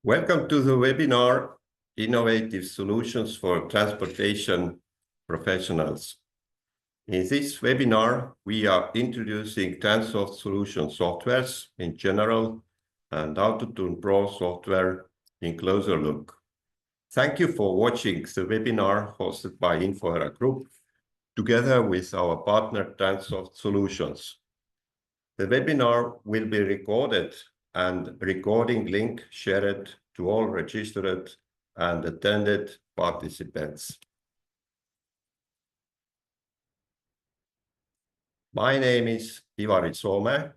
Welcome to the webinar, Innovative Solutions for Transportation Professionals. In this webinar, we are introducing Transoft Solutions softwares in general and AutoTURN Pro software in closer look. Thank you for watching the webinar hosted by Infoera Group, together with our partner Transoft Solutions. The webinar will be recorded and recording link shared to all registered and attended participants. My name is Ivari Soome.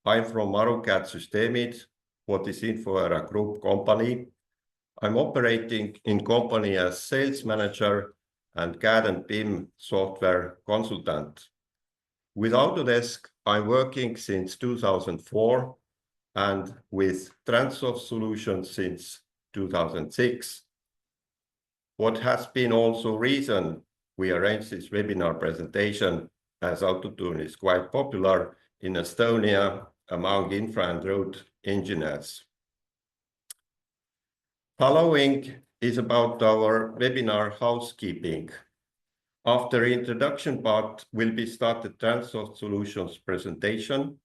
I'm from AruCAD Süsteemid, what is Infoera Group company. I'm operating in company as sales manager and CAD and BIM software consultant. With Autodesk, I'm working since 2004 and with Transoft Solutions since 2006. What has been also reason we arranged this webinar presentation, as AutoTURN is quite popular in Estonia among infra and road engineers. Following is about our webinar housekeeping. After introduction part will be started Transoft Solutions presentation.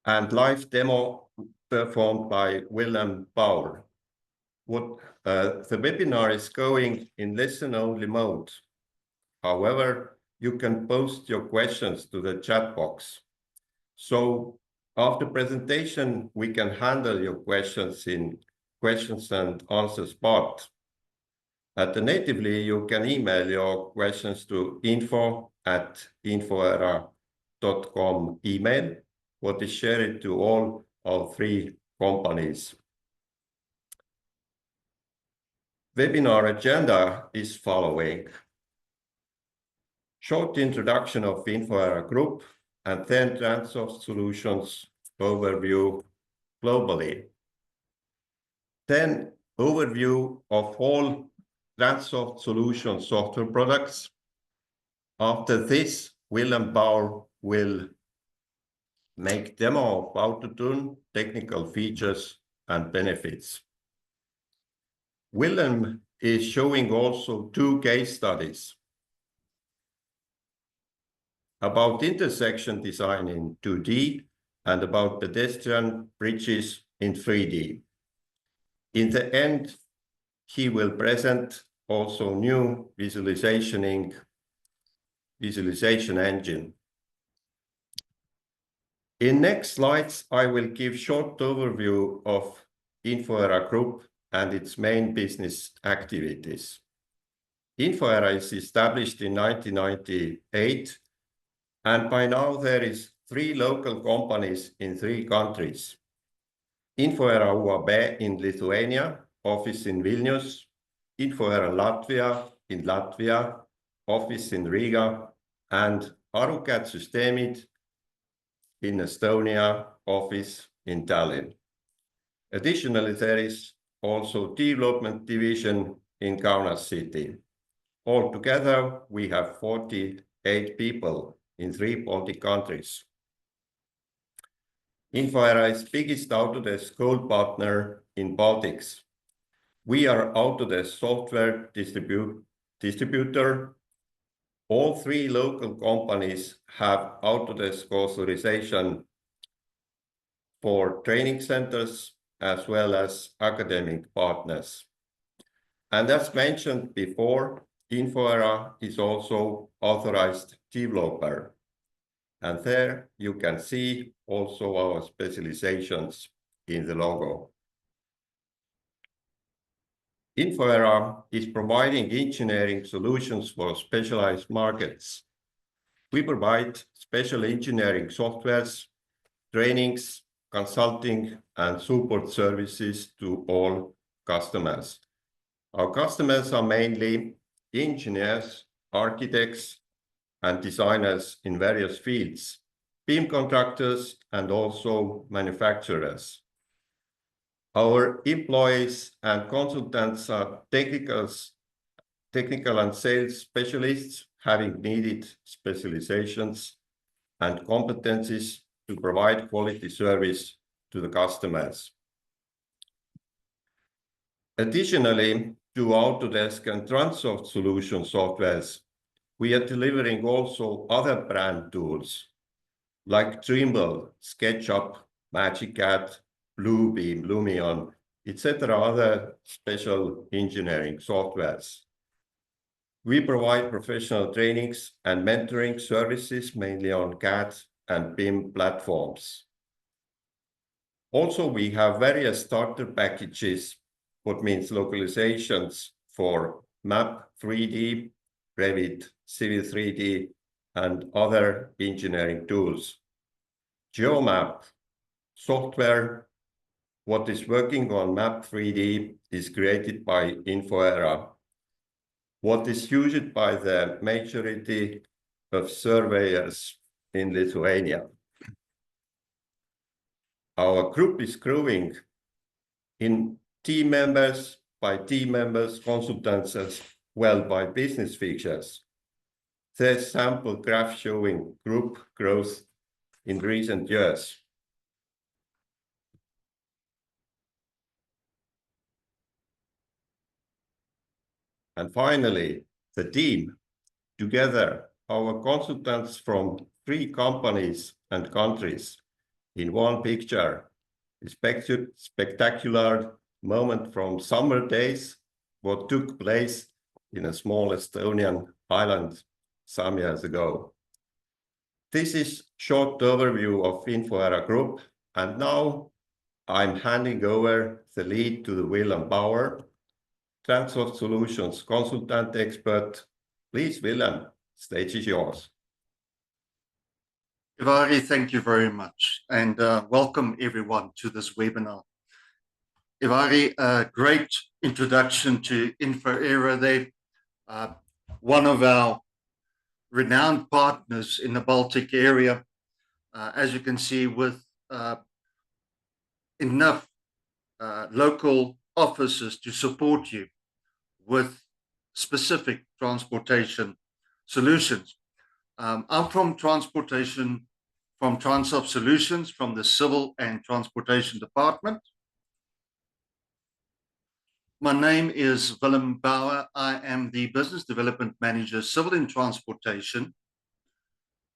And live demo performed by Willem Bouwer. The webinar is going in listen-only mode. However, you can post your questions to the chat box. So after presentation, we can handle your questions in questions and answers part. Alternatively, you can email your questions to info@infoera.com email, what is shared to all our three companies. Webinar agenda is following. Short introduction of Infoera Group and then Transoft Solutions overview globally. Then overview of all Transoft Solutions software products. After this, Willem Bouwer will make demo of AutoTURN, technical features and benefits. Willem is showing also two case studies about intersection design in 2D and about pedestrian bridges in 3D. In the end, he will present also new visualization engine. In next slides, I will give short overview of Infoera Group and its main business activities. Infoera is established in 1998, and by now there is 3 local companies in 3 countries. Infoera UAB in Lithuania, office in Vilnius, Infoera Latvia in Latvia, office in Riga, and AruCAD Süsteemid in Estonia, office in Tallinn. Additionally, there is also development division in Kaunas city. Altogether, we have 48 people in 3 Baltic countries. Infoera is biggest Autodesk Gold partner in Baltics. We are Autodesk software distributor. All 3 local companies have Autodesk authorization for training centers as well as academic partners. And as mentioned before, Infoera is also authorized developer. And there you can see also our specializations in the logo. Infoera is providing engineering solutions for specialized markets. We provide special engineering softwares, trainings, consulting, and support services to all customers. Our customers are mainly engineers, architects, and designers in various fields, BIM contractors, and also manufacturers. Our employees and consultants are technical and sales specialists having needed specializations and competencies to provide quality service to the customers. Additionally, to Autodesk and Transoft Solutions softwares, we are delivering also other brand tools like Trimble, SketchUp, MagicCAD, Bluebeam, Lumion, etc. other special engineering softwares. We provide professional trainings and mentoring services mainly on CAD and BIM platforms. Also, we have various starter packages, what means localizations for Map 3D, Revit, Civil 3D, and other engineering tools. GeoMap software, what is working on Map 3D, is created by Infoera. What is used by the majority of surveyors in Lithuania. Our group is growing in team members, by team members, consultants, as well by business features. There's sample graph showing group growth in recent years. And finally, the team. Together, our consultants from 3 companies and countries in one picture. A spectacular moment from summer days, what took place in a small Estonian island some years ago. This is short overview of Infoera Group, and now I'm handing over the lead to Willem Bouwer, Transoft Solutions consultant expert. Please, Willem, stage is yours. Ivari, thank you very much, and welcome everyone to this webinar. Ivari, a great introduction to Infoera there, one of our renowned partners in the Baltic area, as you can see, with enough local offices to support you with specific transportation solutions. I'm from transportation, from Transoft Solutions, from the Civil and Transportation Department. My name is Willem Bouwer. I am the Business Development Manager, Civil and Transportation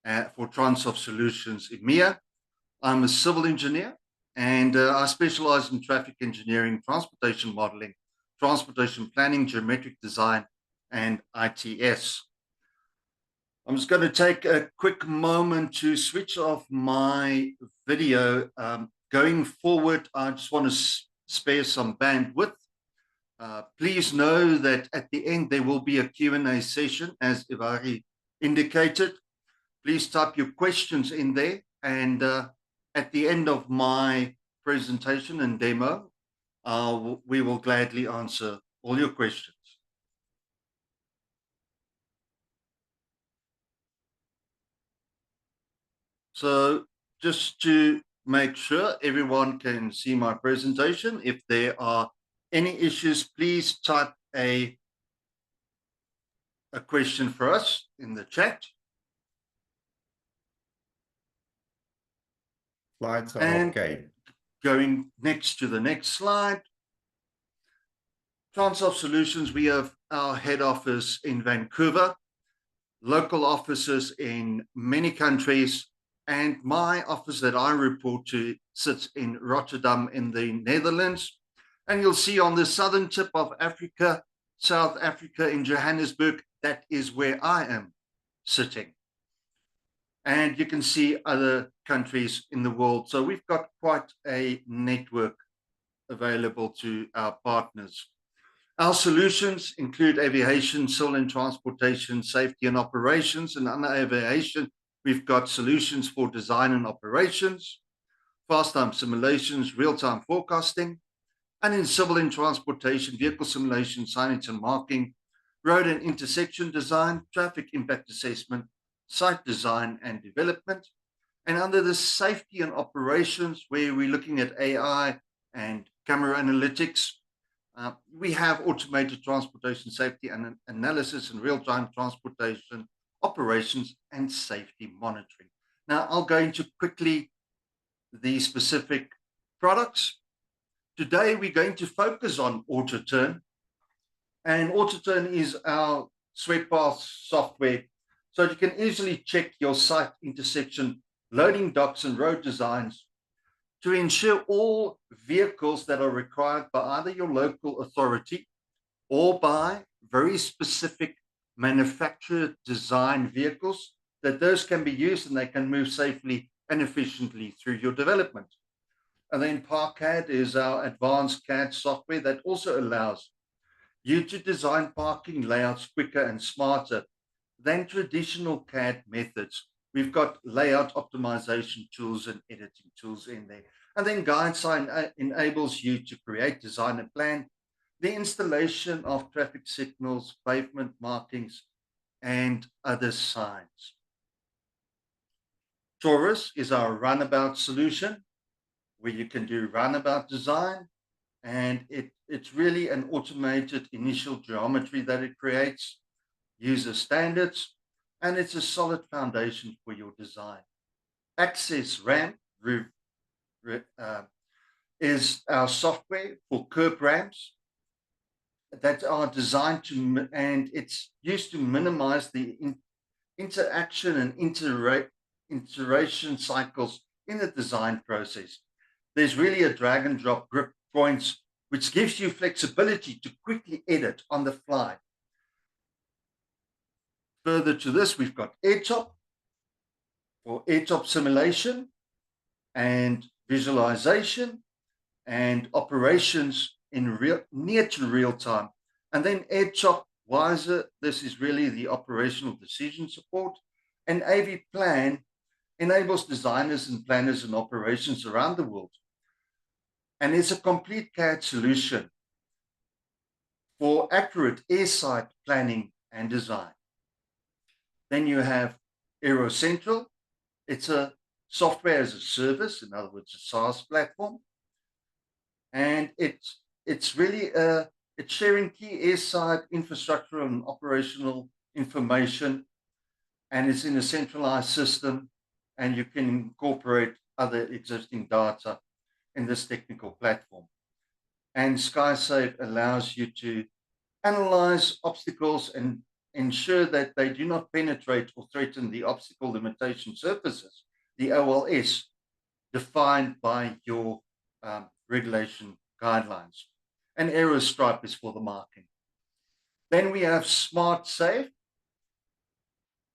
for Transoft Solutions EMEA. I'm a civil engineer, and I specialize in traffic engineering, transportation modeling, transportation planning, geometric design, and ITS. I'm just going to take a quick moment to switch off my video. Going forward, I just want to spare some bandwidth. Please know that at the end, there will be a Q&A session, as Ivari indicated. Please type your questions in there, and at the end of my presentation and demo, we will gladly answer all your questions. So just to make sure everyone can see my presentation, if there are any issues, please type a question for us in the chat. Slides are okay. Going next to the next slide. Transoft Solutions, we have our head office in Vancouver, local offices in many countries, and my office that I report to sits in Rotterdam in the Netherlands. And you'll see on the southern tip of Africa, South Africa in Johannesburg, that is where I am sitting. And you can see other countries in the world. So we've got quite a network available to our partners. Our solutions include aviation, civil and transportation, safety and operations. And under aviation, we've got solutions for design and operations, fast-time simulations, real-time forecasting. And in civil and transportation, vehicle simulation, signage and marking, road and intersection design, traffic impact assessment, site design and development. And under the safety and operations, where we're looking at AI and camera analytics, we have automated transportation safety and analysis and real-time transportation operations and safety monitoring. Now, I'll go into quickly the specific products. Today, we're going to focus on AutoTURN, and AutoTURN is our SweatPath software, so you can easily check your site intersection, loading docks and road designs to ensure all vehicles that are required by either your local authority or by very specific manufacturer design vehicles, that those can be used and they can move safely and efficiently through your development. And then ParkCAD is our advanced CAD software that also allows you to design parking layouts quicker and smarter than traditional CAD methods. We've got layout optimization tools and editing tools in there. And then GuideSign enables you to create, design, and plan the installation of traffic signals, pavement markings, and other signs. Taurus is our runabout solution, where you can do runabout design, and it's really an automated initial geometry that it creates, user standards, and it's a solid foundation for your design. Access Ramp is our software for curb ramps that are designed to, and it's used to minimize the interaction and iteration cycles in the design process. There's really a drag and drop grip points, which gives you flexibility to quickly edit on the fly. Further to this, we've got AirTop for AirTop simulation and visualization and operations in near to real time. And then AirTop Wiser, this is really the operational decision support. And AV Plan enables designers and planners and operations around the world. And it's a complete CAD solution for accurate airside planning and design. Then you have Aero Central. It's a software as a service, in other words, a SaaS platform. And it's really it's sharing key airside infrastructure and operational information, and it's in a centralized system, and you can incorporate other existing data in this technical platform. And SkySafe allows you to analyze obstacles and ensure that they do not penetrate or threaten the obstacle limitation surfaces, the OLS, defined by your regulation guidelines. And AeroStripe is for the marking. Then we have SmartSafe.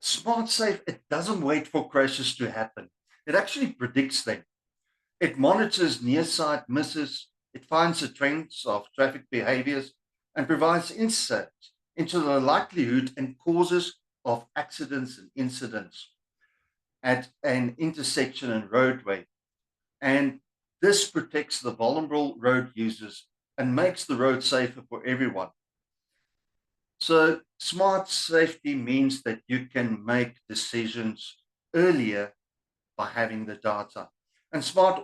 SmartSafe, it doesn't wait for crashes to happen. It actually predicts them. It monitors near-side misses. It finds the trends of traffic behaviors and provides insights into the likelihood and causes of accidents and incidents at an intersection and roadway. And this protects the vulnerable road users and makes the road safer for everyone. So smart safety means that you can make decisions earlier by having the data. And smart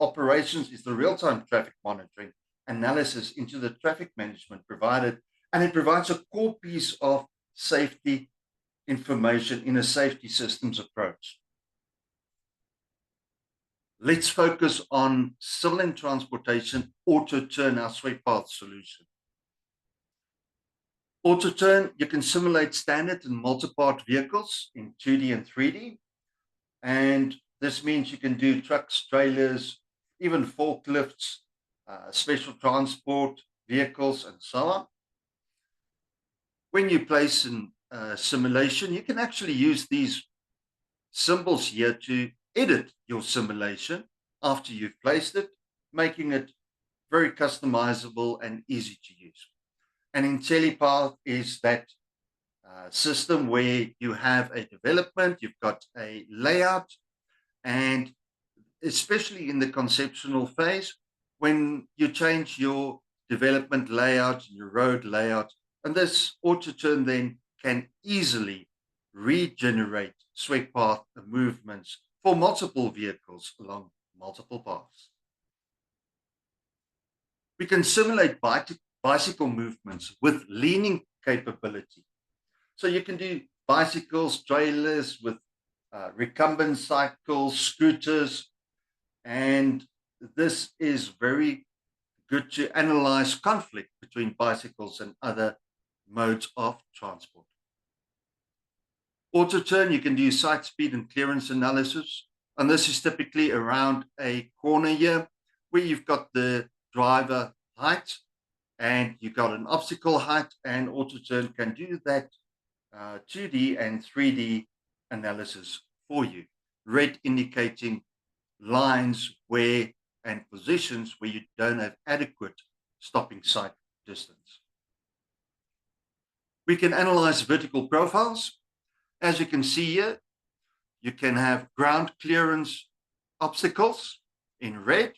operations is the real-time traffic monitoring analysis into the traffic management provided, and it provides a core piece of safety information in a safety systems approach. Let's focus on civil and transportation, AutoTURN, our SweatPath solution. AutoTURN, you can simulate standard and multi-part vehicles in 2D and 3D. And this means you can do trucks, trailers, even forklifts, special transport vehicles, and so on. When you place a simulation, you can actually use these symbols here to edit your simulation after you've placed it, making it very customizable and easy to use. And IntelliPath is that system where you have a development, you've got a layout, and especially in the conceptual phase, when you change your development layout, your road layout, and this AutoTURN then can easily regenerate SweatPath movements for multiple vehicles along multiple paths. We can simulate bicycle movements with leaning capability. So you can do bicycles, trailers with recumbent cycles, scooters, And this is very good to analyze conflict between bicycles and other modes of transport. AutoTURN, you can do site speed and clearance analysis. And this is typically around a corner here where you've got the driver height and you've got an obstacle height, and AutoTURN can do that 2D and 3D analysis for you. Red indicating lines where and positions where you don't have adequate stopping sight distance. We can analyze vertical profiles. As you can see here, you can have ground clearance obstacles in red,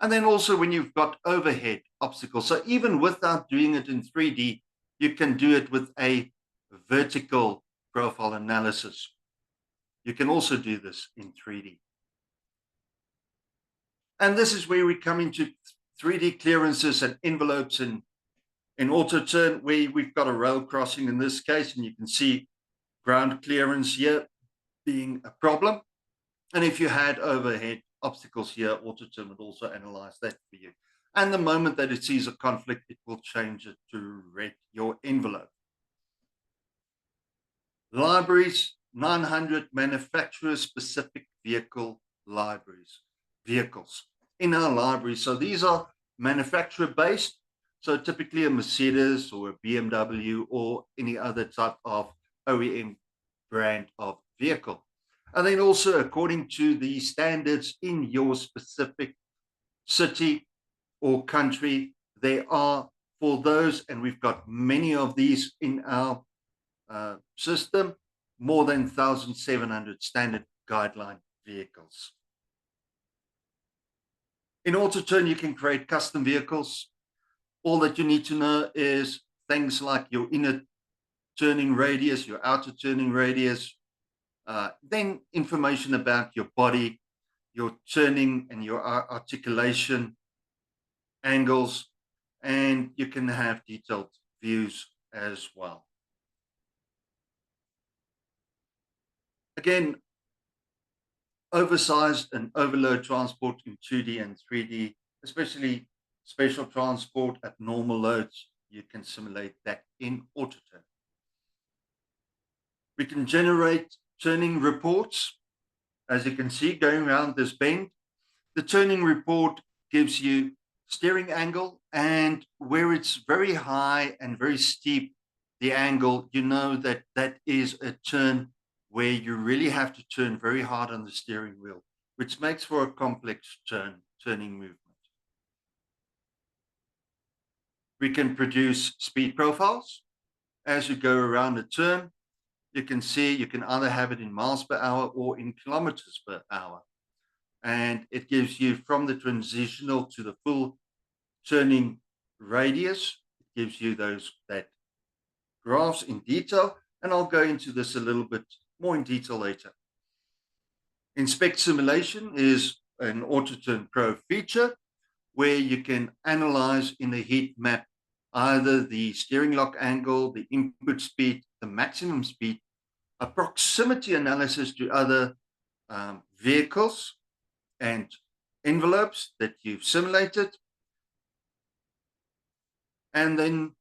and then also when you've got overhead obstacles. So even without doing it in 3D, you can do it with a vertical profile analysis. You can also do this in 3D. And this is where we come into 3D clearances and envelopes in AutoTURN, where we've got a rail crossing in this case, and you can see ground clearance here being a problem. And if you had overhead obstacles here, AutoTURN would also analyze that for you. And the moment that it sees a conflict, it will change it to red, your envelope. Libraries, 900 manufacturer-specific vehicle libraries, vehicles in our library. So these are manufacturer-based. So typically a Mercedes or a BMW or any other type of OEM brand of vehicle. And then also according to the standards in your specific city or country, there are for those, and we've got many of these in our system, more than 1,700 standard guideline vehicles. In AutoTURN, you can create custom vehicles. All that you need to know is things like your inner turning radius, your outer turning radius, then information about your body, your turning and your articulation angles, and you can have detailed views as well. Again, oversized and overload transport in 2D and 3D, especially special transport at normal loads, you can simulate that in AutoTURN. We can generate turning reports. As you can see, going around this bend, the turning report gives you steering angle, and where it's very high and very steep, the angle, you know that that is a turn where you really have to turn very hard on the steering wheel, which makes for a complex turning movement. We can produce speed profiles. As you go around a turn, you can see you can either have it in miles per hour or in kilometers per hour. And it gives you from the transitional to the full turning radius, it gives you that graphs in detail. And I'll go into this a little bit more in detail later. Inspect simulation is an AutoTURN Pro feature where you can analyze in the heat map either the steering lock angle, the input speed, the maximum speed, a proximity analysis to other vehicles and envelopes that you've simulated. And then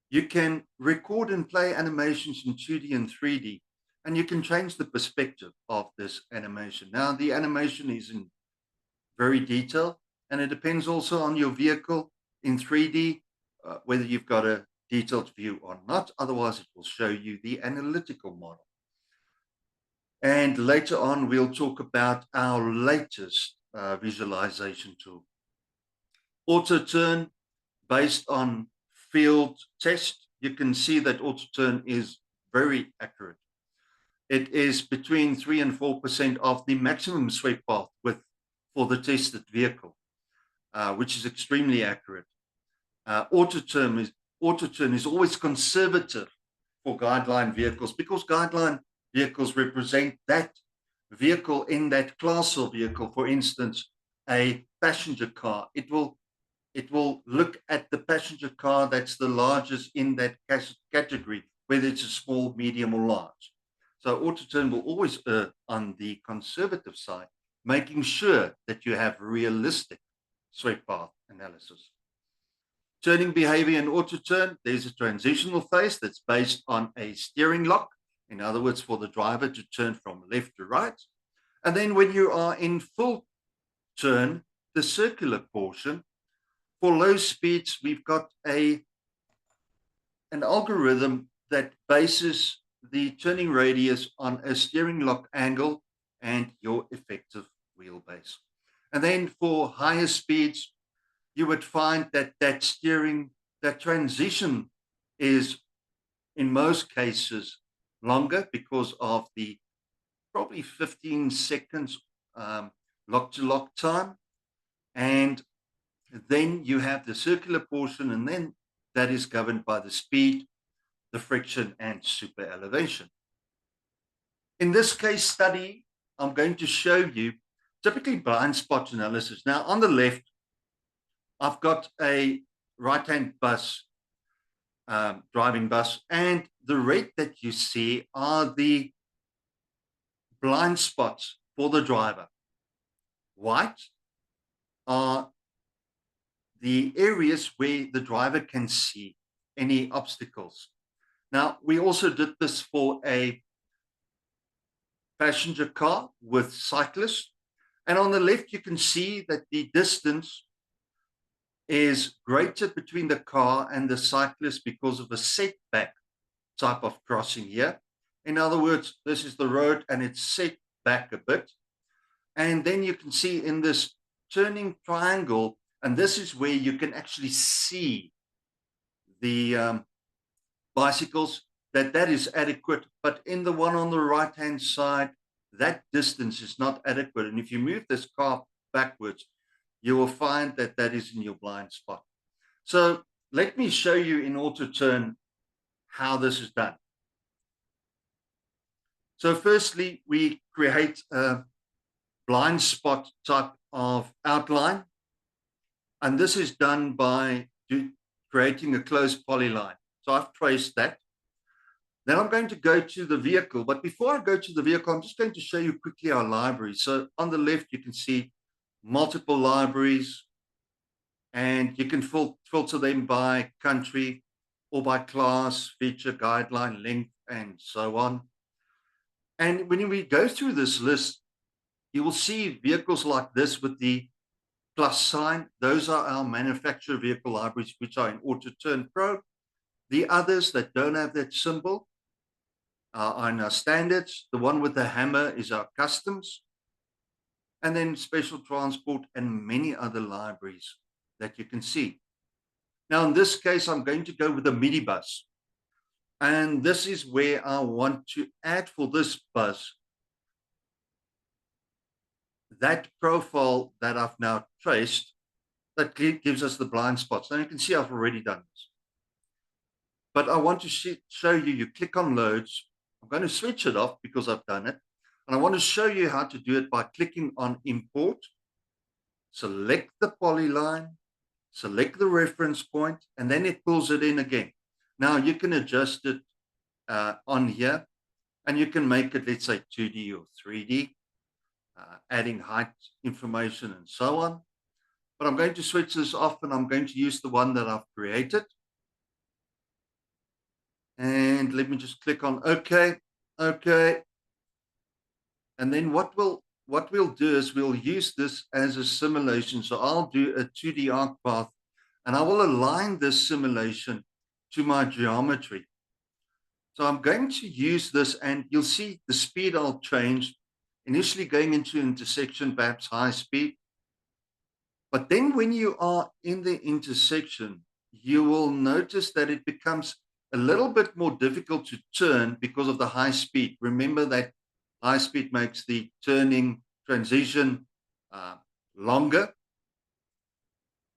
you can record and play animations in 2D and 3D, and you can change the perspective of this animation. Now, the animation is in very detail, and it depends also on your vehicle in 3D, whether you've got a detailed view or not. Otherwise, it will show you the analytical model. And later on, we'll talk about our latest visualization tool. AutoTURN, based on field test, you can see that AutoTURN is very accurate. It is between 3 and 4% of the maximum sweep path for the tested vehicle, which is extremely accurate. AutoTURN is always conservative for guideline vehicles because guideline vehicles represent that vehicle in that class of vehicle. For instance, a passenger car. It will look at the passenger car that's the largest in that category, whether it's a small, medium, or large. So AutoTURN will always err on the conservative side making sure that you have realistic sweep path analysis. Turning behavior in AutoTURN, there's a transitional phase that's based on a steering lock. In other words, for the driver to turn from left to right. And then when you are in full turn, the circular portion, for low speeds, we've got an algorithm that bases the turning radius on a steering lock angle and your effective wheelbase. And then for higher speeds, you would find that that transition is in most cases longer because of the probably 15 seconds lock to lock time. And then you have the circular portion, and then that is governed by the speed, the friction, and super elevation. In this case study, I'm going to show you typically blind spot analysis. Now, on the left, I've got a right-hand bus, driving bus, and the red that you see are the blind spots for the driver. White are the areas where the driver can see any obstacles. Now, we also did this for a passenger car with cyclists. And on the left, you can see that the distance is greater between the car and the cyclist because of a setback type of crossing here. In other words, this is the road and it's set back a bit. And then you can see in this turning triangle, and this is where you can actually see the bicycles, that is adequate. But in the one on the right-hand side, that distance is not adequate. And if you move this car backwards, you will find that that is in your blind spot. So let me show you in AutoTURN how this is done. So firstly, we create a blind spot type of outline. And this is done by creating a closed polyline. So I've traced that. Then I'm going to go to the vehicle. But before I go to the vehicle, I'm just going to show you quickly our libraries. So on the left, you can see multiple libraries, and you can filter them by country or by class, feature, guideline, length, and so on. And when we go through this list, you will see vehicles like this with the plus sign. Those are our manufacturer vehicle libraries, which are in AutoTURN Pro. The others that don't have that symbol are in our standards. The one with the hammer is our customs. And then special transport and many other libraries that you can see. Now, in this case, I'm going to go with a minibus. And this is where I want to add for this bus that profile that I've now traced that gives us the blind spots. Now you can see I've already done this. But I want to show you, you click on loads. I'm going to switch it off because I've done it. And I want to show you how to do it by clicking on import, select the polyline, select the reference point, and then it pulls it in again. Now you can adjust it on here, and you can make it, let's say, 2D or 3D, adding height information and so on. But I'm going to switch this off, and I'm going to use the one that I've created. And let me just click on OK, OK. And then what we'll do is we'll use this as a simulation. So I'll do a 2D arc path, and I will align this simulation to my geometry. So I'm going to use this, and you'll see the speed I'll change. Initially going into intersection, perhaps high speed. But then when you are in the intersection, you will notice that it becomes a little bit more difficult to turn because of the high speed. Remember that high speed makes the turning transition longer,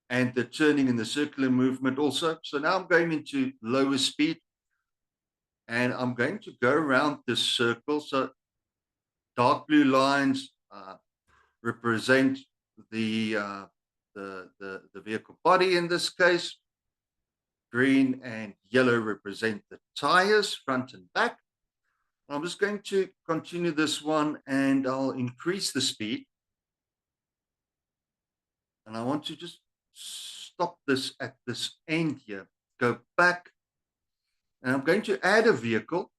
and the turning in the circular movement also. So now I'm going into lower speed, and I'm going to go around this circle. So dark blue lines represent the vehicle body in this case. Green and yellow represent the tires, front and back. I'm just going to continue this one, and I'll increase the speed. And I want to just stop this at this end here, go back, and I'm going to add a vehicle.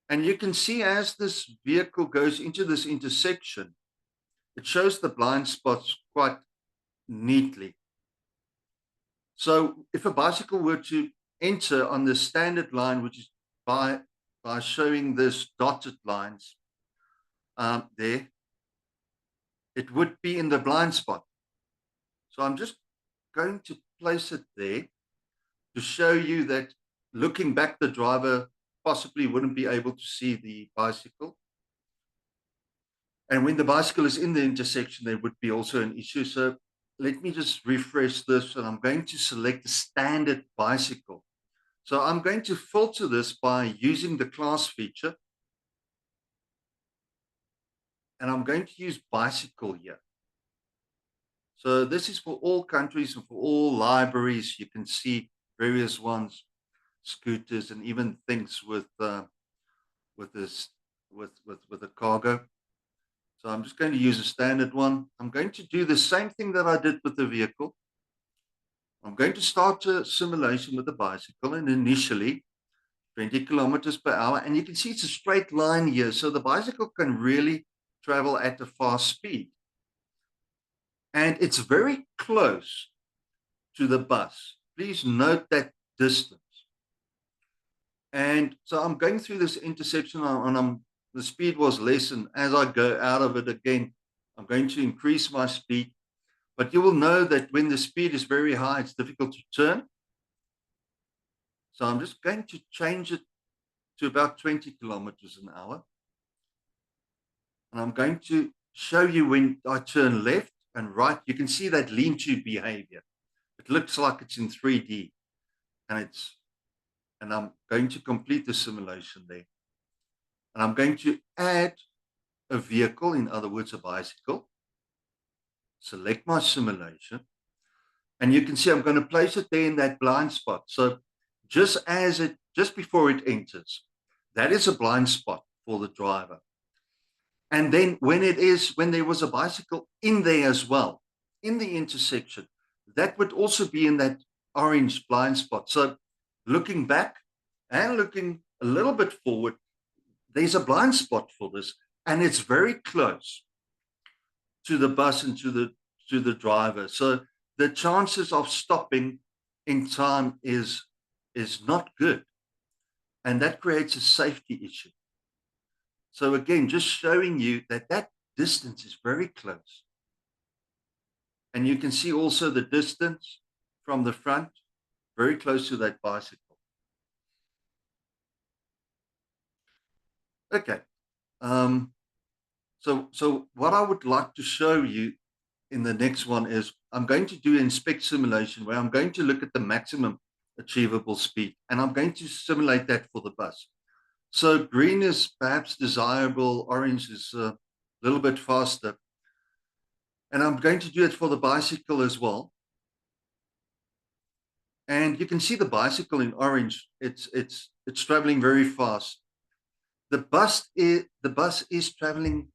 And you can see as this vehicle goes into this intersection, it shows the blind spots quite neatly. So if a bicycle were to enter on the standard line, which is by showing this dotted lines there, it would be in the blind spot. So I'm just going to place it there to show you that looking back, the driver possibly wouldn't be able to see the bicycle. And when the bicycle is in the intersection, there would be also an issue. So let me just refresh this, and I'm going to select the standard bicycle. So I'm going to filter this by using the class feature. And I'm going to use bicycle here. So this is for all countries and for all libraries. You can see various ones, scooters, and even things with a cargo. So I'm just going to use a standard one. I'm going to do the same thing that I did with the vehicle. I'm going to start a simulation with the bicycle, and initially 20 kilometers per hour. And you can see it's a straight line here. So the bicycle can really travel at a fast speed. And it's very close to the bus. Please note that distance. And so I'm going through this intersection, and the speed was less. And as I go out of it again, I'm going to increase my speed. But you will know that when the speed is very high, it's difficult to turn. So I'm just going to change it to about 20 kilometers an hour. And I'm going to show you when I turn left and right. You can see that lean-to behavior. It looks like it's in 3D. And I'm going to complete the simulation there. And I'm going to add a vehicle, in other words, a bicycle. Select my simulation. And you can see I'm going to place it there in that blind spot. So just before it enters, that is a blind spot for the driver. And then when there was a bicycle in there as well, in the intersection, that would also be in that orange blind spot. So looking back and looking a little bit forward, there's a blind spot for this, and it's very close to the bus and to the driver. So the chances of stopping in time is not good, and that creates a safety issue. So again, just showing you that distance is very close. And you can see also the distance from the front, very close to that bicycle. Okay. So what I would like to show you in the next one is I'm going to do inspect simulation, where I'm going to look at the maximum achievable speed, and I'm going to simulate that for the bus. So green is perhaps desirable, orange is a little bit faster. And I'm going to do it for the bicycle as well. And you can see the bicycle in orange, it's traveling very fast. The bus is traveling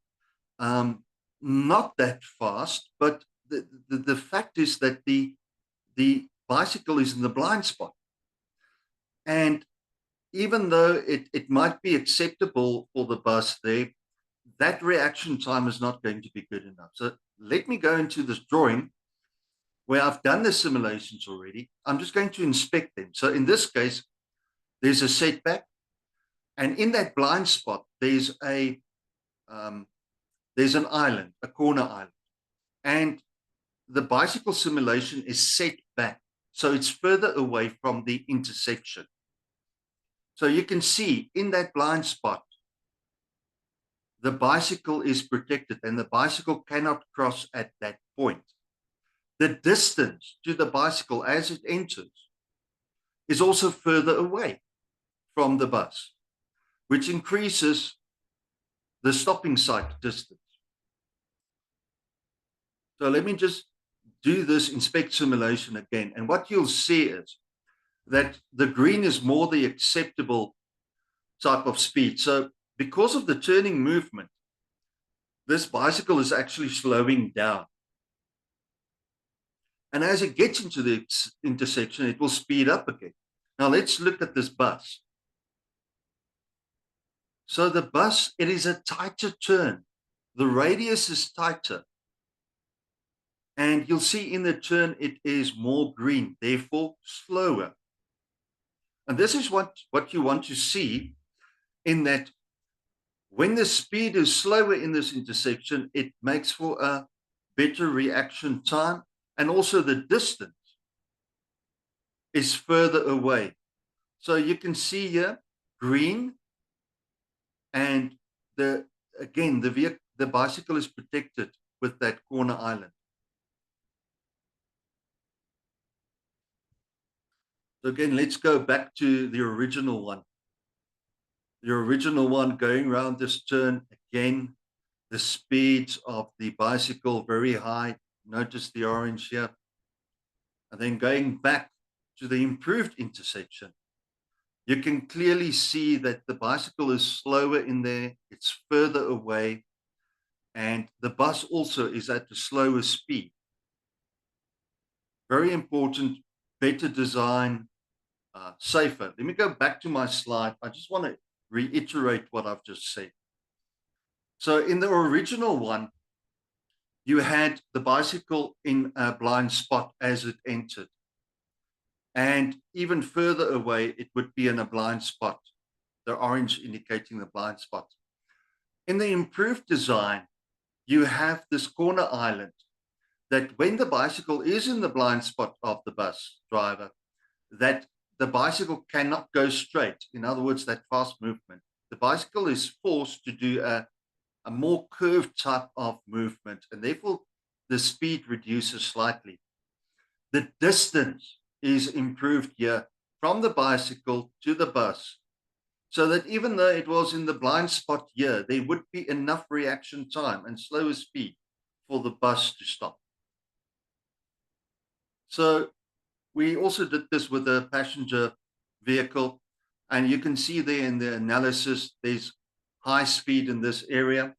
not that fast, but the fact is that the bicycle is in the blind spot. And even though it might be acceptable for the bus there, that reaction time is not going to be good enough. So let me go into this drawing where I've done the simulations already. I'm just going to inspect them. So in this case, there's a setback. And in that blind spot, there's an island, a corner island. And the bicycle simulation is set back. So it's further away from the intersection. So you can see in that blind spot, the bicycle is protected and the bicycle cannot cross at that point. The distance to the bicycle as it enters is also further away from the bus, which increases the stopping site distance. So let me just do this inspect simulation again. And what you'll see is that the green is more the acceptable type of speed. So because of the turning movement, this bicycle is actually slowing down. And as it gets into the intersection, it will speed up again. Now let's look at this bus. So the bus, it is a tighter turn. The radius is tighter. And you'll see in the turn, it is more green, therefore slower. And this is what you want to see, in that when the speed is slower in this intersection, it makes for a better reaction time, and also the distance is further away. So you can see here green, and the bicycle is protected with that corner island. So again, let's go back to the original one. The original one going around this turn, again, the speeds of the bicycle very high. Notice the orange here. And then going back to the improved intersection, you can clearly see that the bicycle is slower in there. It's further away. And the bus also is at a slower speed. Very important, better design, safer. Let me go back to my slide. I just want to reiterate what I've just said. So in the original one, you had the bicycle in a blind spot as it entered. And even further away, it would be in a blind spot, the orange indicating the blind spot. In the improved design, you have this corner island that when the bicycle is in the blind spot of the bus driver, that the bicycle cannot go straight. In other words, that fast movement. The bicycle is forced to do a more curved type of movement, and therefore the speed reduces slightly. The distance is improved here from the bicycle to the bus, so that even though it was in the blind spot here, there would be enough reaction time and slower speed for the bus to stop. So we also did this with a passenger vehicle, and you can see there in the analysis, there's high speed in this area.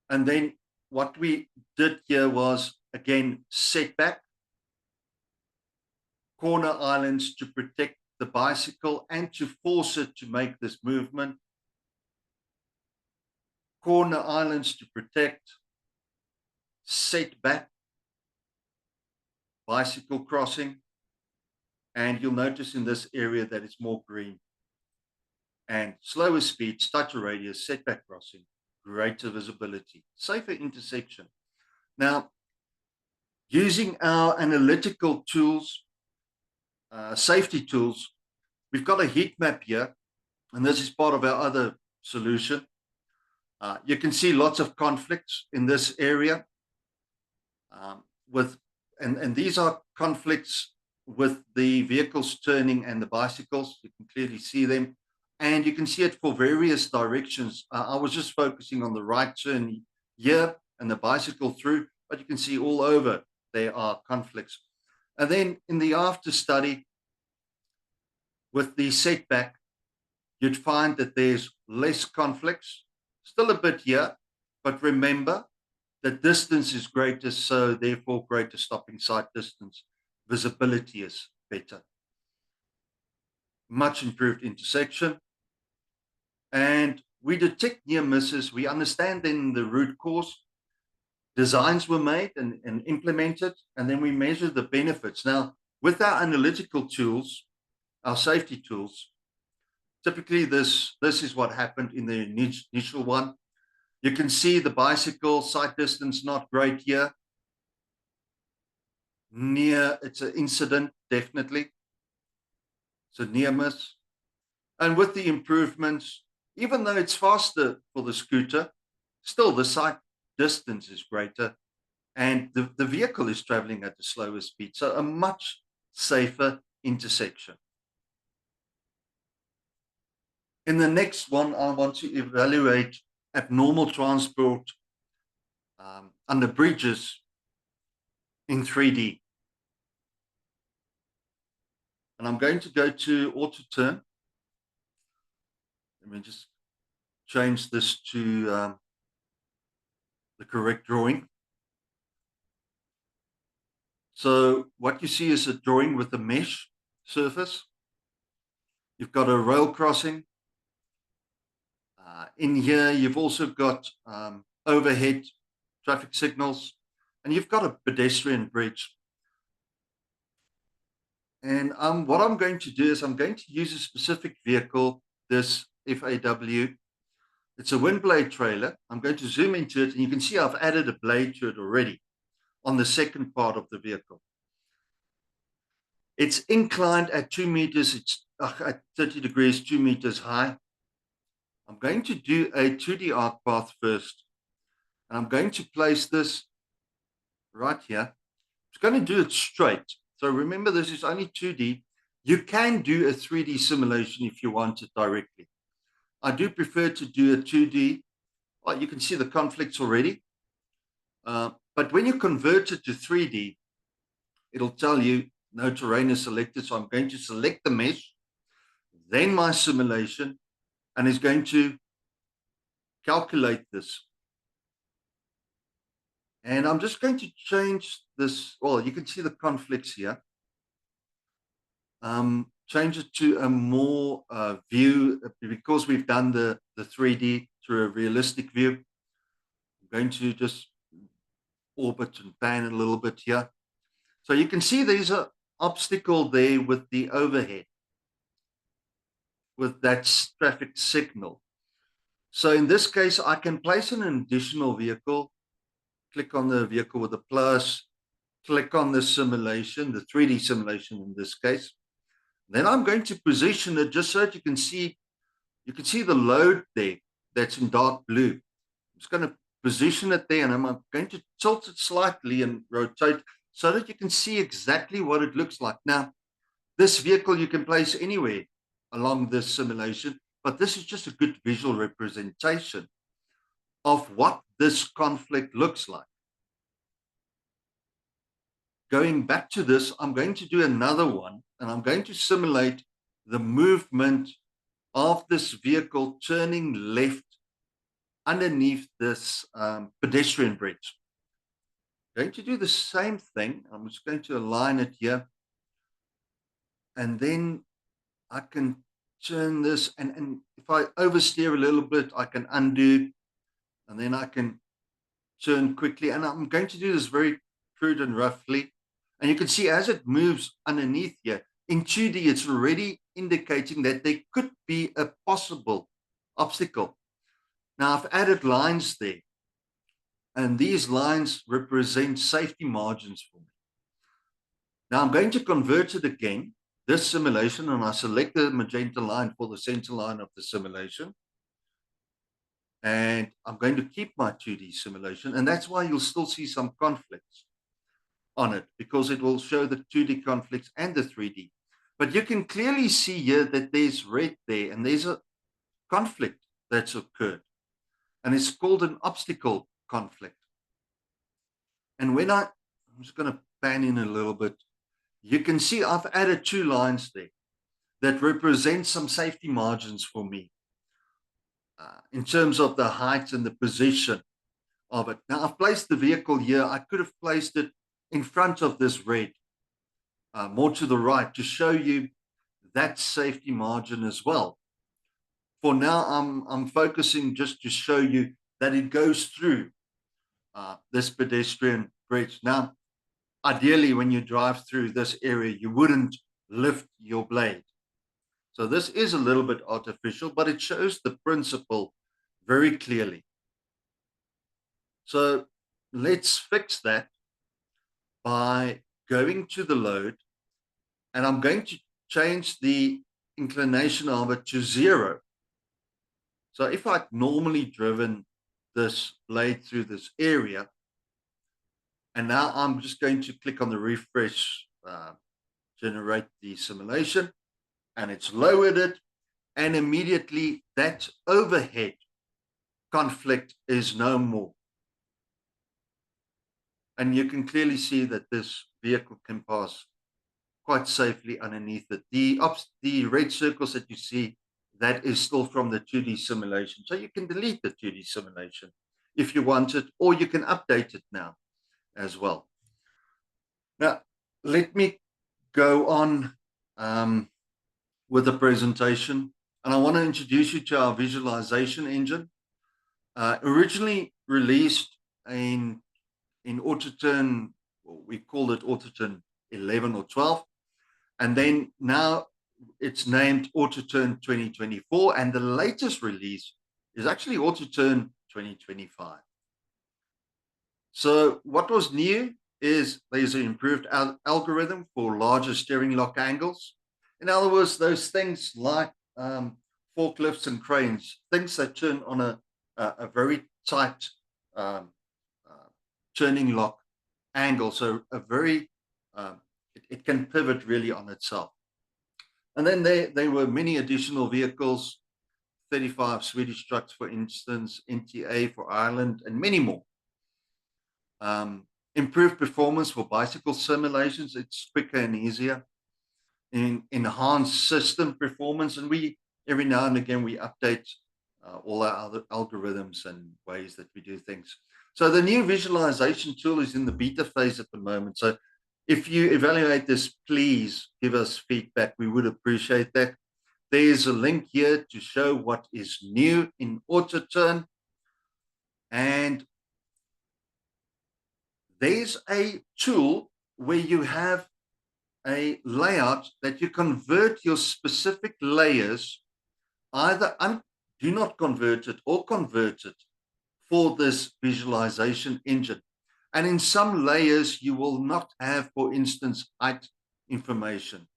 And then what we did here was, again, setback, corner islands to protect the bicycle and to force it to make this movement, corner islands to protect, setback, bicycle crossing, and you'll notice in this area that it's more green, and slower speed, stutter radius, setback crossing, greater visibility, safer intersection. Now, using our analytical tools, safety tools, we've got a heat map here, and this is part of our other solution. You can see lots of conflicts in this area and these are conflicts with the vehicles turning and the bicycles. You can clearly see them, and you can see it for various directions. I was just focusing on the right turn here and the bicycle through, but you can see all over there are conflicts. And then in the after study with the setback, you'd find that there's less conflicts, still a bit here, but remember the distance is greater, so therefore greater stopping sight distance. Visibility is better. Much improved intersection. And we detect near misses. We understand then the root cause. Designs were made and implemented, and then we measure the benefits. Now, with our analytical tools, our safety tools, typically this is what happened in the initial one. You can see the bicycle sight distance not great here. Near, it's an incident, definitely. It's a near miss. And with the improvements, even though it's faster for the scooter, still the sight distance is greater, and the vehicle is traveling at a slower speed. So a much safer intersection. In the next one, I want to evaluate abnormal transport under bridges in 3D. And I'm going to go to AutoTURN. Let me just change this to the correct drawing. So what you see is a drawing with a mesh surface. You've got a rail crossing. In here, you've also got overhead traffic signals, and you've got a pedestrian bridge. And what I'm going to do is I'm going to use a specific vehicle, this FAW. It's a wind blade trailer. I'm going to zoom into it, and you can see I've added a blade to it already on the second part of the vehicle. It's inclined at 2 meters. It's at 30 degrees, 2 meters high. I'm going to do a 2D arc path first. And I'm going to place this right here. It's going to do it straight. So remember, this is only 2D. You can do a 3D simulation if you want it directly. I do prefer to do a 2D. Well, you can see the conflicts already. But when you convert it to 3D, it'll tell you no terrain is selected. So I'm going to select the mesh, then my simulation, and it's going to calculate this. And I'm just going to change this. Well, you can see the conflicts here. Change it to a more view, because we've done the 3D through a realistic view. I'm going to just orbit and pan a little bit here. So you can see there's an obstacle there with the overhead, with that traffic signal. So in this case, I can place an additional vehicle, click on the vehicle with a plus, click on the simulation, the 3D simulation in this case. Then I'm going to position it just so that you can see the load there that's in dark blue. I'm just going to position it there, and I'm going to tilt it slightly and rotate so that you can see exactly what it looks like. Now, this vehicle you can place anywhere along this simulation, but this is just a good visual representation of what this conflict looks like. Going back to this, I'm going to do another one, and I'm going to simulate the movement of this vehicle turning left underneath this pedestrian bridge. I'm going to do the same thing. I'm just going to align it here. And then I can turn this, and if I oversteer a little bit, I can undo, and then I can turn quickly. And I'm going to do this very crude and roughly. And you can see as it moves underneath here, in 2D, it's already indicating that there could be a possible obstacle. Now, I've added lines there, and these lines represent safety margins for me. Now, I'm going to convert it again, this simulation, and I select the magenta line for the center line of the simulation. And I'm going to keep my 2D simulation, and that's why you'll still see some conflicts on it, because it will show the 2D conflicts and the 3D. But you can clearly see here that there's red there, and there's a conflict that's occurred. And it's called an obstacle conflict. And when I'm just going to pan in a little bit, you can see I've added 2 lines there that represent some safety margins for me in terms of the height and the position of it. Now, I've placed the vehicle here. I could have placed it in front of this red, more to the right, to show you that safety margin as well. For now, I'm focusing just to show you that it goes through this pedestrian bridge. Now, ideally, when you drive through this area, you wouldn't lift your blade. So this is a little bit artificial, but it shows the principle very clearly. So let's fix that by going to the load, and I'm going to change the inclination of it to 0. So if I'd normally driven this blade through this area, and now I'm just going to click on the refresh, generate the simulation, and it's lowered it, and immediately that overhead conflict is no more. And you can clearly see that this vehicle can pass quite safely underneath it. The red circles that you see, that is still from the 2D simulation. So you can delete the 2D simulation if you want it, or you can update it now as well. Now, let me go on with the presentation. And I want to introduce you to our visualization engine. Originally released in AutoTURN, we called it AutoTURN 11 or 12. And then now it's named AutoTURN 2024. And the latest release is actually AutoTURN 2025. So what was new is there's an improved algorithm for larger steering lock angles. In other words, those things like forklifts and cranes, things that turn on a very tight turning lock angle. So a very, it can pivot really on itself. And then there were many additional vehicles, 35 Swedish trucks, for instance, NTA for Ireland, and many more. Improved performance for bicycle simulations. It's quicker and easier. Enhanced system performance. And we, every now and again, we update all our other algorithms and ways that we do things. So the new visualization tool is in the beta phase at the moment. So if you evaluate this, please give us feedback. We would appreciate that. There's a link here to show what is new in AutoTURN. And there's a tool where you have a layout that you convert your specific layers, either do not convert it or convert it for this visualization engine. And in some layers, you will not have, for instance, height information.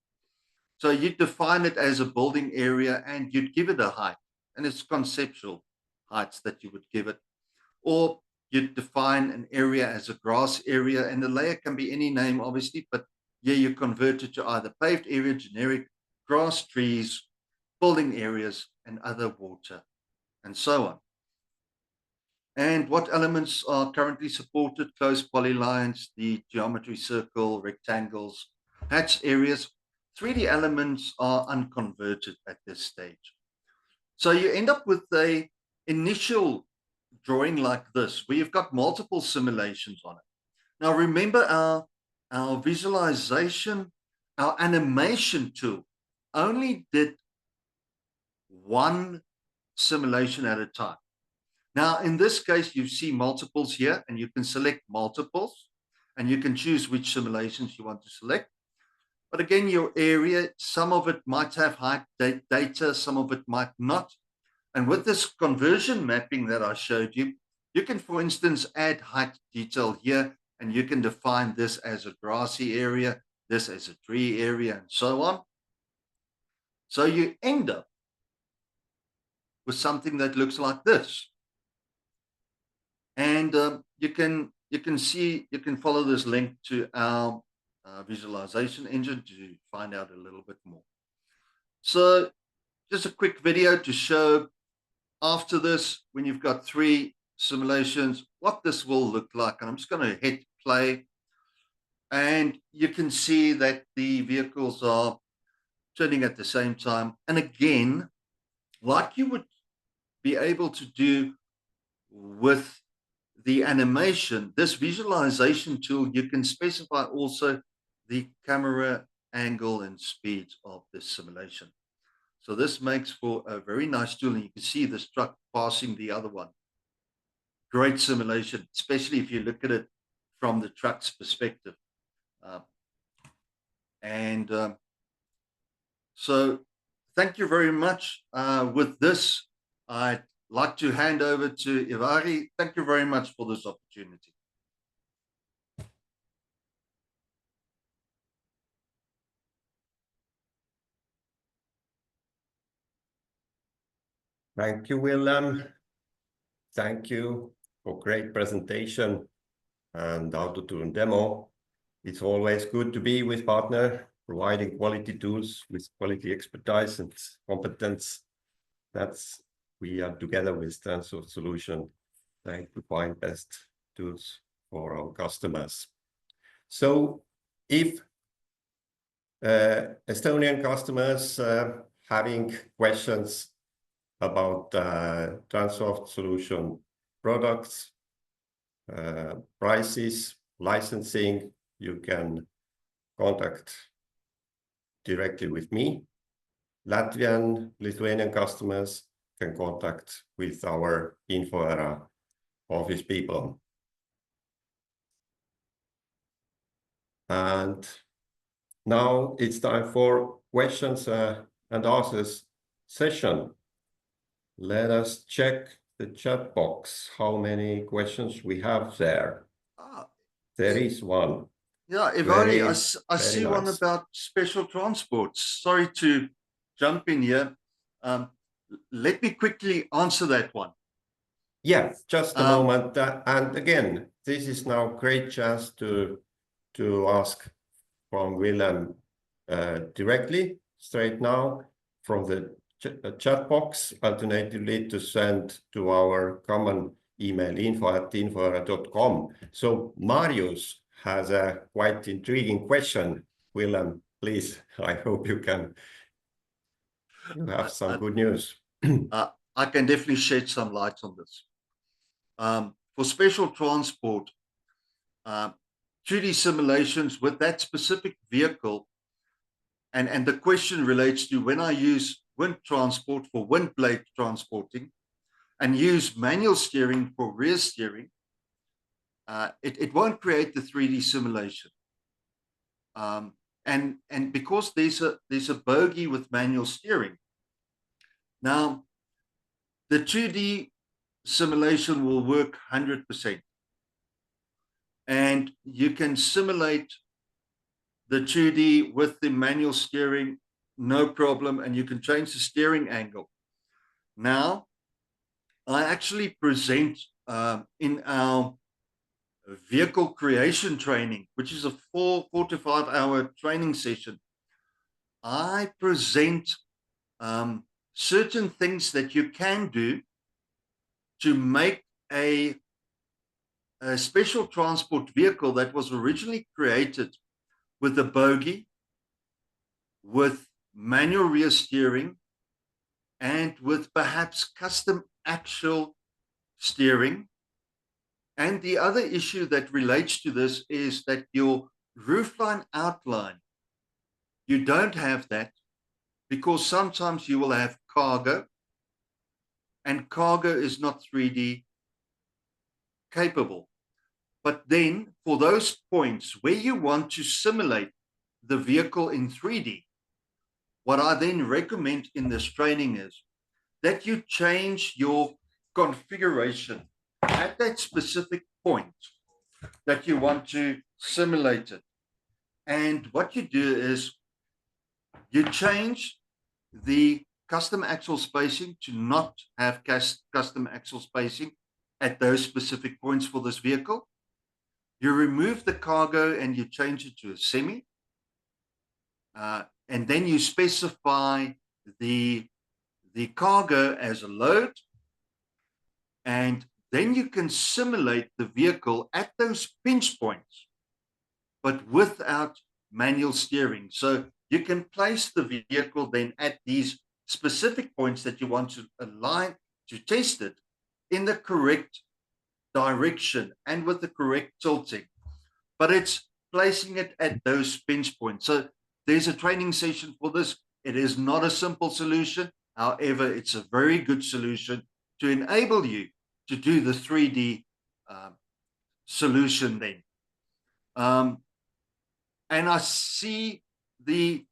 So you define it as a building area and you'd give it a height, and it's conceptual heights that you would give it. Or you'd define an area as a grass area, and the layer can be any name, obviously, but yeah, you convert it to either paved area, generic, grass, trees, building areas, and other water, and so on. And what elements are currently supported? Closed polylines, the geometry circle, rectangles, hatched areas. 3D elements are unconverted at this stage. So you end up with an initial drawing like this, where you've got multiple simulations on it. Now remember, our visualization, our animation tool only did one simulation at a time. Now, in this case, you see multiples here, and you can select multiples, and you can choose which simulations you want to select. But again, your area, some of it might have height data, some of it might not. And with this conversion mapping that I showed you, you can, for instance, add height detail here, and you can define this as a grassy area, this as a tree area, and so on. So you end up with something that looks like this. And you can follow this link to our visualization engine to find out a little bit more. So just a quick video to show after this, when you've got 3 simulations, what this will look like. And I'm just going to hit play. And you can see that the vehicles are turning at the same time. And again, like you would be able to do with the animation, this visualization tool, you can specify also the camera angle and speed of this simulation. So this makes for a very nice tool, and you can see this truck passing the other one. Great simulation, especially if you look at it from the truck's perspective. So thank you very much. With this, I'd like to hand over to Ivari. Thank you very much for this opportunity. Thank you, Willem. Thank you for great presentation and AutoTURN demo. It's always good to be with partner, providing quality tools with quality expertise and competence. That's we are together with Transoft Solutions trying to find best tools for our customers. So if Estonian customers having questions about Transoft Solution products, prices, licensing, you can contact directly with me. Latvian, Lithuanian customers can contact with our Infoera office people. And now it's time for questions and answers session. Let us check the chat box, how many questions we have there. There is one. Yeah, Ivari, I very see one nice. about special transports. Sorry to jump in here. Let me quickly answer that one. Yeah, just a moment. And again, this is now a great chance to ask from Willem directly, straight now, from the chat box, alternatively to send to our common email, info@infoera.com. So Marius has a quite intriguing question. Willem, please, I hope you have some good news. I can definitely shed some light on this. For special transport, 2D simulations with that specific vehicle, and the question relates to when I use wind transport for wind blade transporting and use manual steering for rear steering, it won't create the 3D simulation. And because there's a bogey with manual steering. Now, the 2D simulation will work 100%. And you can simulate the 2D with the manual steering, no problem, and you can change the steering angle. Now, I actually present in our vehicle creation training, which is a 4 to 5 hour training session. I present certain things that you can do to make a special transport vehicle that was originally created with a bogie, with manual rear steering, and with perhaps custom axial steering. And the other issue that relates to this is that your roofline outline, you don't have that because sometimes you will have cargo, and cargo is not 3D capable. But then for those points where you want to simulate the vehicle in 3D, what I then recommend in this training is that you change your configuration at that specific point that you want to simulate it. And what you do is you change the custom axial spacing to not have custom axial spacing at those specific points for this vehicle. You remove the cargo and you change it to a semi. And then you specify the cargo as a load. And then you can simulate the vehicle at those pinch points, but without manual steering. So you can place the vehicle then at these specific points that you want to align to test it in the correct direction and with the correct tilting. But it's placing it at those pinch points. So there's a training session for this. It is not a simple solution. However, it's a very good solution to enable you to do the 3D solution then. And I see the...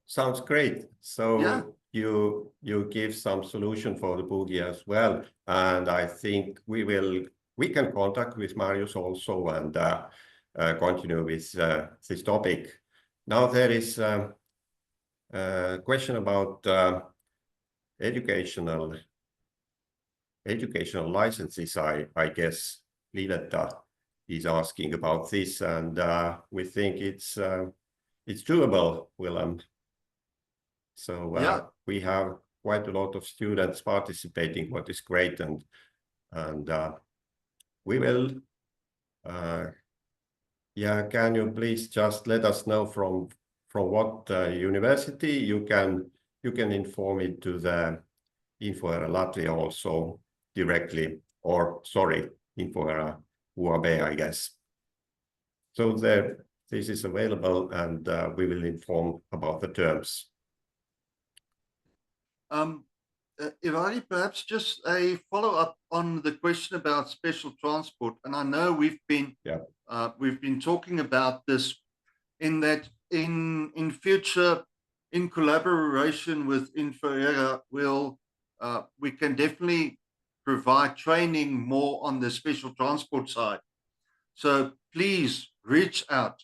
sounds great. So yeah. you give some solution for the boogie as well. And I think we can contact with Marius also and continue with this topic. Now there is a question about educational licenses. I guess Liiveta is asking about this, and we think it's doable, Willem. So we have quite a lot of students participating, what is great, and we will. Yeah, can you please just let us know from what university you can inform it to the Infoera Latvia also directly, or sorry, Infoera UAB, I guess. So there, this is available, and we will inform about the terms. Ivari, perhaps just a follow-up on the question about special transport. And I know we've been talking about this in that in future, in collaboration with Infoera, we can definitely provide training more on the special transport side. So please reach out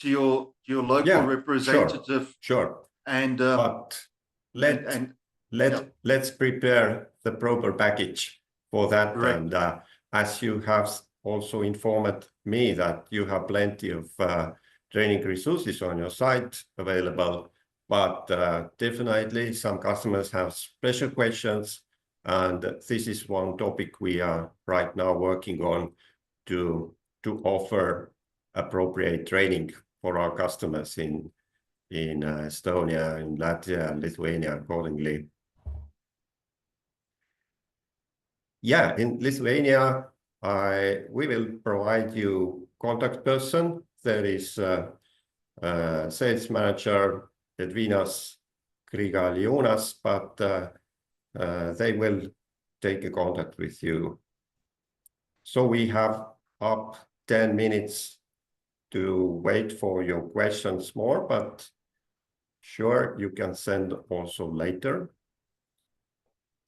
to your local representative. Sure. And but let's prepare the proper package for that. Correct. And as you have also informed me that you have plenty of training resources on your site available, but definitely some customers have special questions, and this is one topic we are right now working on to offer appropriate training for our customers in Estonia, in Latvia, and Lithuania accordingly. Yeah, in Lithuania, we will provide you contact person. There is sales manager Edvinas Krigalionas, but they will take a contact with you. So we have up 10 minutes to wait for your questions more, but sure, you can send also later.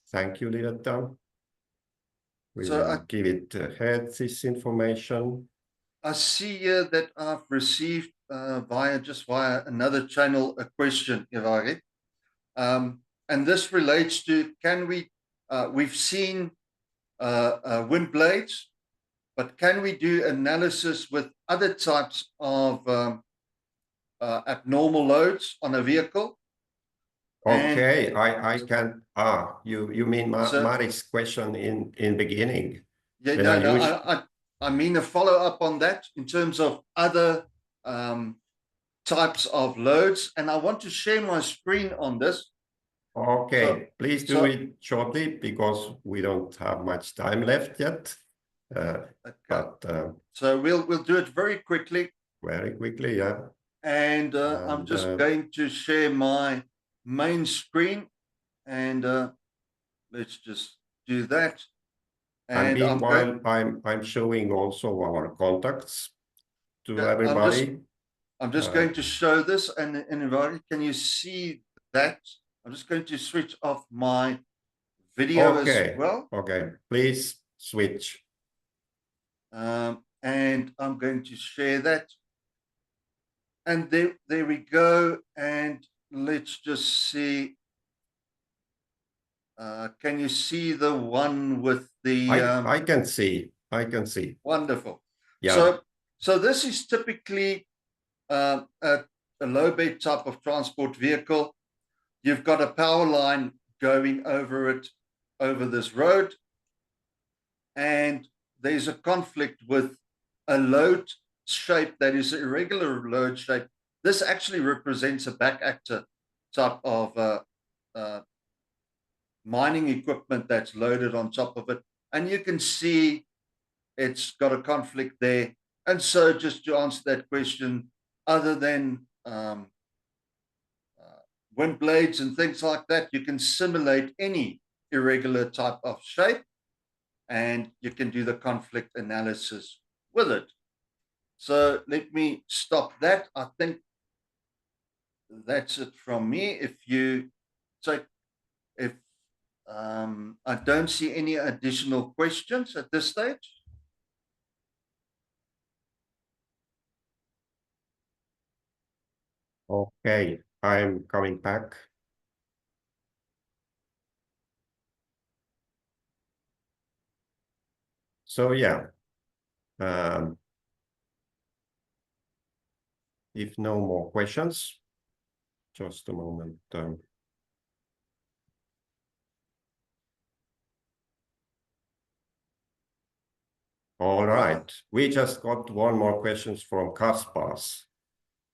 Thank you, Liletta. We will give it ahead, this information. I see here that I've received via another channel a question, Ivari. And this relates to, can we, we've seen wind blades, but can we do analysis with other types of abnormal loads on a vehicle? Okay, and I can. You mean Mari's question in beginning? Yeah, no, I mean a follow-up on that in terms of other types of loads, and I want to share my screen on this. Okay, so, please do it shortly because we don't have much time left yet. Okay. So we'll do it very quickly. Very quickly, yeah. And I'm just going to share my main screen, and let's just do that. And meanwhile, I'm showing also our contacts to everybody. I'm just going to show this, and everybody, can you see that? I'm just going to switch off my video as well. Okay, please switch. And I'm going to share that. And there we go. And let's just see. Can you see the one with the... I can see. I can see. Wonderful. Yeah. So this is typically a low bed type of transport vehicle. You've got a power line going over it, over this road. And there's a conflict with a load shape that is an irregular load shape. This actually represents a back actor type of mining equipment that's loaded on top of it. And you can see it's got a conflict there. And so just to answer that question, other than wind blades and things like that, you can simulate any irregular type of shape, and you can do the conflict analysis with it. So let me stop that. I think that's it from me. I don't see any additional questions at this stage. Okay, I'm coming back. So yeah, if no more questions, just a moment. All right, we just got one more question from Kaspars.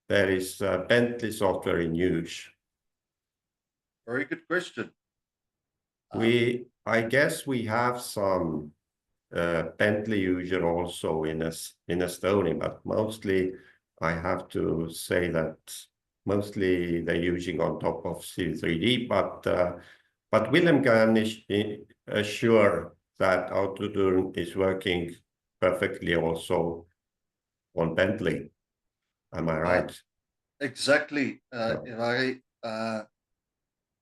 There is Bentley software in use. Very good question. I guess we have some Bentley user also in Estonia, but mostly I have to say that mostly they're using on top of C3D, but Willem can assure that AutoTURN is working perfectly also on Bentley. Am I right? Exactly.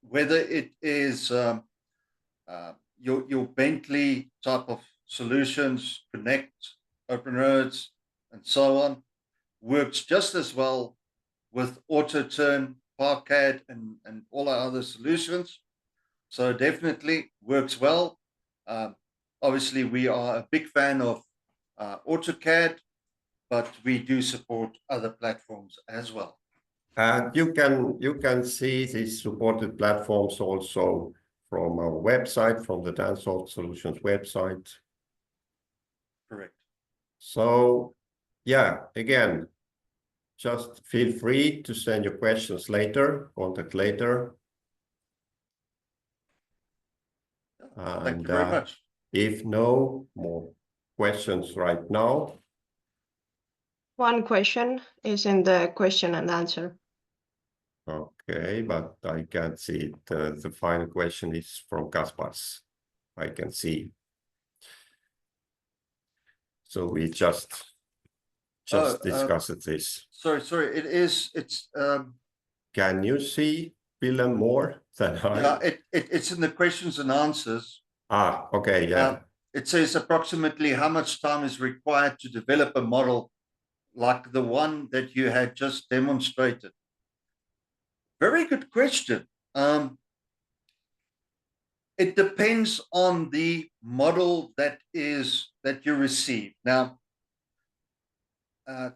Whether it is your Bentley type of solutions, Connect, Open Roads, and so on, works just as well with AutoTURN, AruCAD, and all our other solutions. So definitely works well. Obviously, we are a big fan of AutoCAD, but we do support other platforms as well. And you can see these supported platforms also from our website, from the Transoft Solutions website. Correct. So, yeah, again, just feel free to send your questions later, contact later. Thank you very much. If no more questions right now. One question is in the question and answer. Okay, but I can't see it. The final question is from Kaspars. I can see. So we just discussed this. Sorry. It's. Can you see Willem more than I? Yeah, it's in the questions and answers. Okay, yeah. It says approximately how much time is required to develop a model like the one that you had just demonstrated. Very good question. It depends on the model that you receive. Now,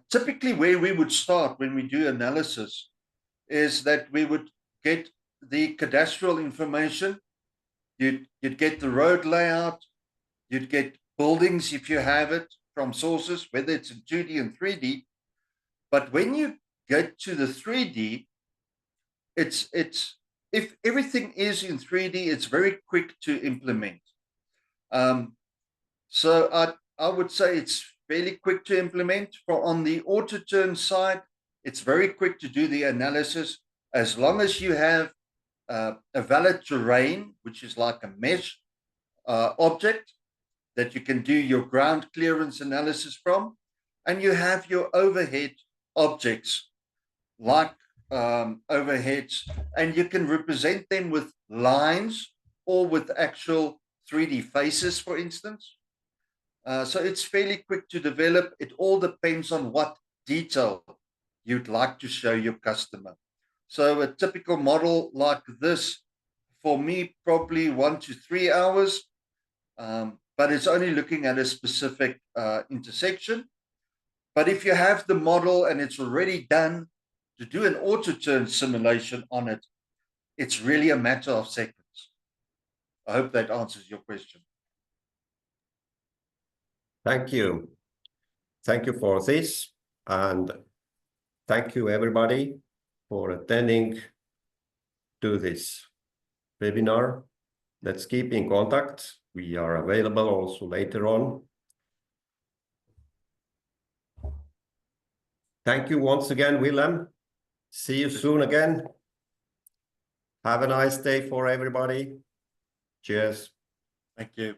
typically where we would start when we do analysis is that we would get the cadastral information. You'd get the road layout. You'd get buildings if you have it from sources, whether it's in 2D and 3D. But when you get to the 3D, it's if everything is in 3D, it's very quick to implement. So I would say it's fairly quick to implement. On the AutoTURN side, it's very quick to do the analysis as long as you have a valid terrain, which is like a mesh object that you can do your ground clearance analysis from, and you have your overhead objects like overheads, and you can represent them with lines or with actual 3D faces, for instance. So it's fairly quick to develop. It all depends on what detail you'd like to show your customer. So a typical model like this, for me, probably 1 to 3 hours, but it's only looking at a specific intersection. But if you have the model and it's already done, to do an AutoTURN simulation on it, it's really a matter of seconds. I hope that answers your question. Thank you. Thank you for this. And thank you, everybody, for attending to this webinar. Let's keep in contact. We are available also later on. Thank you once again, Willem. See you soon again. Have a nice day for everybody. Cheers. Thank you.